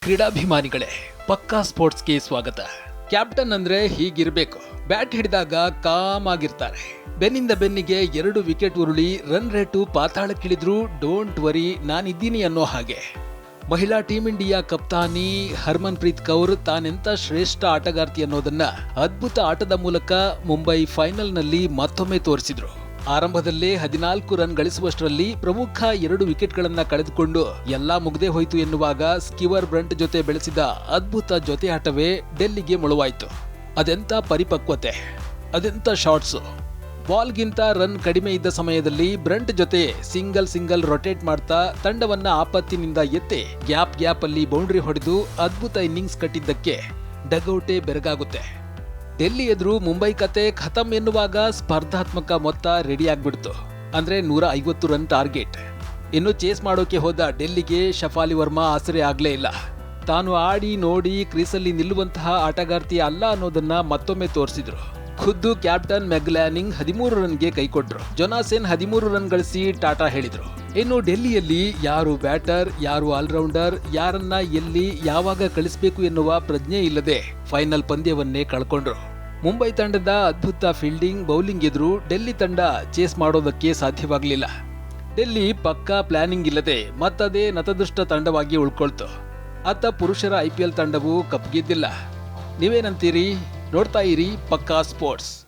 ಕ್ರೀಡಾಭಿಮಾನಿಗಳೇ, ಪಕ್ಕಾ ಸ್ಪೋರ್ಟ್ಸ್ಗೆ ಸ್ವಾಗತ. ಕ್ಯಾಪ್ಟನ್ ಅಂದ್ರೆ ಹೀಗಿರ್ಬೇಕು. ಬ್ಯಾಟ್ ಹಿಡಿದಾಗ ಕಾಮ್ ಆಗಿರ್ತಾರೆ. ಬೆನ್ನಿಂದ ಬೆನ್ನಿಗೆ 2 ವಿಕೆಟ್ ಉರುಳಿ ರನ್ ರೇಟು ಪಾತಾಳಕ್ಕಿಳಿದ್ರು ಡೋಂಟ್ ವರಿ ನಾನಿದ್ದೀನಿ ಅನ್ನೋ ಹಾಗೆ. ಮಹಿಳಾ ಟೀಂ ಇಂಡಿಯಾ ಕಪ್ತಾನಿ ಹರ್ಮನ್ ಪ್ರೀತ್ ಕೌರ್ ತಾನೆಂತ ಶ್ರೇಷ್ಠ ಆಟಗಾರ್ತಿ ಅನ್ನೋದನ್ನ ಅದ್ಭುತ ಆಟದ ಮೂಲಕ ಮುಂಬೈ ಫೈನಲ್ನಲ್ಲಿ ಮತ್ತೊಮ್ಮೆ ತೋರಿಸಿದ್ರು. ಆರಂಭದಲ್ಲೇ 14 ರನ್ ಗಳಿಸುವಷ್ಟರಲ್ಲಿ ಪ್ರಮುಖ 2 ವಿಕೆಟ್ಗಳನ್ನ ಕಳೆದುಕೊಂಡು ಎಲ್ಲಾ ಮುಗ್ದೇ ಹೋಯಿತು ಎನ್ನುವಾಗ ಸ್ಕಿವರ್ ಬ್ರಂಟ್ ಜೊತೆ ಬೆಳೆಸಿದ ಅದ್ಭುತ ಜೊತೆ ಆಟವೇ ಡೆಲ್ಲಿಗೆ ಮುಳುವಾಯಿತು. ಅದೆಂತ ಪರಿಪಕ್ವತೆ, ಅದೆಂತ ಶಾಟ್ಸು. ಬಾಲ್ಗಿಂತ ರನ್ ಕಡಿಮೆ ಇದ್ದ ಸಮಯದಲ್ಲಿ ಬ್ರಂಟ್ ಜೊತೆ ಸಿಂಗಲ್ ರೊಟೇಟ್ ಮಾಡ್ತಾ ತಂಡವನ್ನ ಆಪತ್ತಿನಿಂದ ಎತ್ತಿ ಗ್ಯಾಪ್ ಅಲ್ಲಿ ಬೌಂಡ್ರಿ ಹೊಡೆದು ಅದ್ಭುತ ಇನ್ನಿಂಗ್ಸ್ ಕಟ್ಟಿದ್ದಕ್ಕೆ ಡಗೌಟೇ ಬೆರಗಾಗುತ್ತೆ. ಡೆಲ್ಲಿ ಎದುರು ಮುಂಬೈ ಕತೆ ಖತಮ್ ಎನ್ನುವಾಗ ಸ್ಪರ್ಧಾತ್ಮಕ ಮೊತ್ತ ರೆಡಿ ಆಗ್ಬಿಡ್ತು. ಅಂದ್ರೆ 150 ರನ್ ಟಾರ್ಗೆಟ್. ಇನ್ನು ಚೇಸ್ ಮಾಡೋಕೆ ಹೋದ ಡೆಲ್ಲಿಗೆ ಶಫಾಲಿ ವರ್ಮಾ ಆಸರೆ ಆಗ್ಲೇ ಇಲ್ಲ. ತಾನು ಆಡಿ ನೋಡಿ ಕ್ರೀಸಲ್ಲಿ ನಿಲ್ಲುವಂತಹ ಆಟಗಾರ್ತಿ ಅಲ್ಲ ಅನ್ನೋದನ್ನ ಮತ್ತೊಮ್ಮೆ ತೋರಿಸಿದ್ರು. ಖುದ್ದು ಕ್ಯಾಪ್ಟನ್ ಮೆಗ್ಲ್ಯಾನಿಂಗ್ 13 ರನ್ಗೆ ಕೈಕೊಟ್ರು. ಜೊನಾಸೆನ್ 13 ರನ್ ಗಳಿಸಿ ಟಾಟಾ ಹೇಳಿದ್ರು. ಇನ್ನು ಡೆಲ್ಲಿಯಲ್ಲಿ ಯಾರು ಬ್ಯಾಟರ್, ಯಾರು ಆಲ್ರೌಂಡರ್, ಯಾರನ್ನ ಎಲ್ಲಿ ಯಾವಾಗ ಕಳಿಸಬೇಕು ಎನ್ನುವ ಪ್ರಜ್ಞೆ ಇಲ್ಲದೆ ಫೈನಲ್ ಪಂದ್ಯವನ್ನೇ ಕಳ್ಕೊಂಡ್ರು. ಮುಂಬೈ ತಂಡದ ಅದ್ಭುತ ಫೀಲ್ಡಿಂಗ್, ಬೌಲಿಂಗ್ ಎದುರು ಡೆಲ್ಲಿ ತಂಡ ಚೇಸ್ ಮಾಡೋದಕ್ಕೆ ಸಾಧ್ಯವಾಗಲಿಲ್ಲ. ಡೆಲ್ಲಿ ಪಕ್ಕಾ ಪ್ಲಾನಿಂಗ್ ಇಲ್ಲದೆ ಮತ್ತದೇ ನತದೃಷ್ಟ ತಂಡವಾಗಿ ಉಳ್ಕೊಳ್ತು. ಅತ್ತ ಪುರುಷರ IPL ತಂಡವು ಕಪ್ ಗೆದ್ದಿಲ್ಲ. ನೀವೇನಂತೀರಿ? ನೋಡ್ತಾ ಇರಿ ಪಕ್ಕಾ ಸ್ಪೋರ್ಟ್ಸ್.